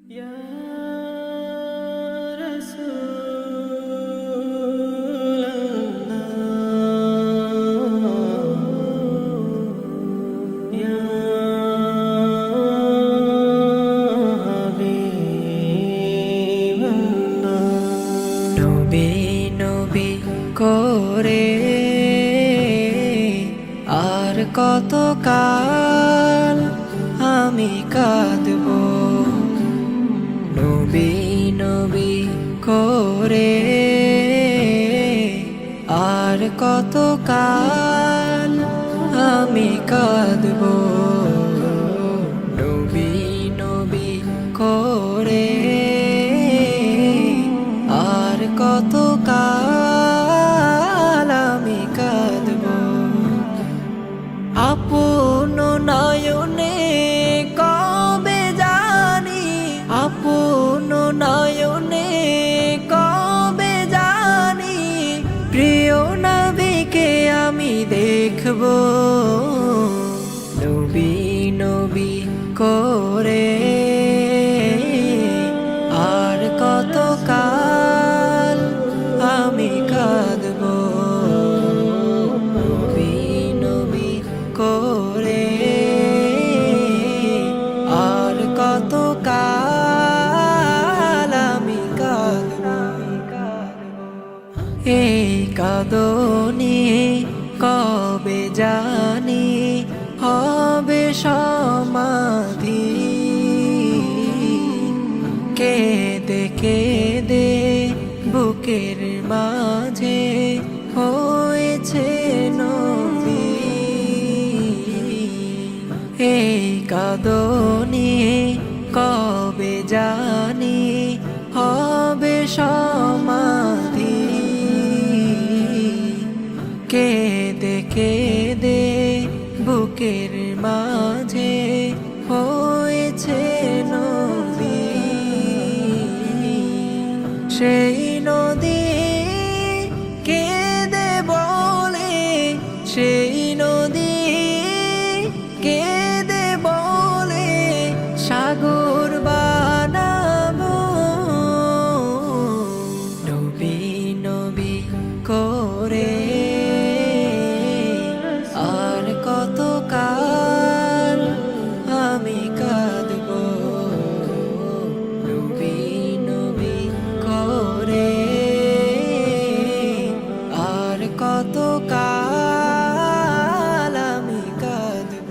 ইয়া রাসূলাল্লাহ ইয়া হাবিবাল্লাহ নবী নবী করে আর কত কাল আমি কাঁদব নবী নবী করে আর কত কাল আমি কাঁদব নবী নবী করে আর কত কাল আমি কাঁদব আপন নয়নে কবে জানি আপন নয়নে কবে জানি প্রিয় নবীকে আমি দেখব নবী নবী করে আর কত কাল আমি কাঁদব নবী নবী করে আর কত কাল আমি কাঁদব এই কাঁদনি কবে জানি হবে সমাধি কেঁদে কেঁদে বুকের মাঝে হয়েছে নদী এই কাঁদনি কবে জানি হবে সমাধি কেঁদে কেঁদে বুকের মাঝে হয়েছে নদী সেই নদী কেঁদে বলে সেই নদী কেঁদে বলে সাগর বানাবো নবী নবী করে আর কত কাল আমি কাঁদব নবী নবী করে আর কত কাল আমি কাঁদব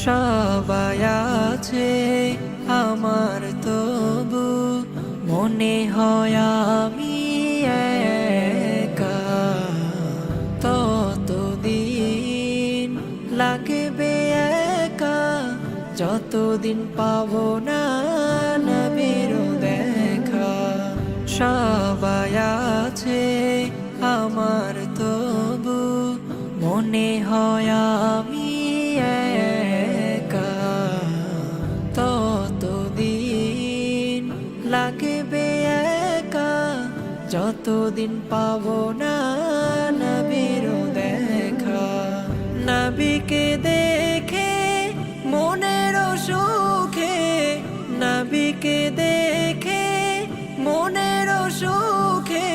সবাই আছে আমার তবু মনে হয় আমি একা ততদিন লাগবে একা যতদিন পাবো না নবীর দেখা সবাই আছে আমার তবু মনে হয় আমি একা ততদিন লাগবে একা যতদিন পাবো না নবীর দেখা নবীকে দেখে মনের সুখে নবীকে দেখে মনের সুখে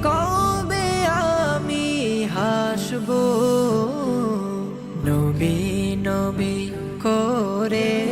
কবে আমি হাসবো নবী নবী করে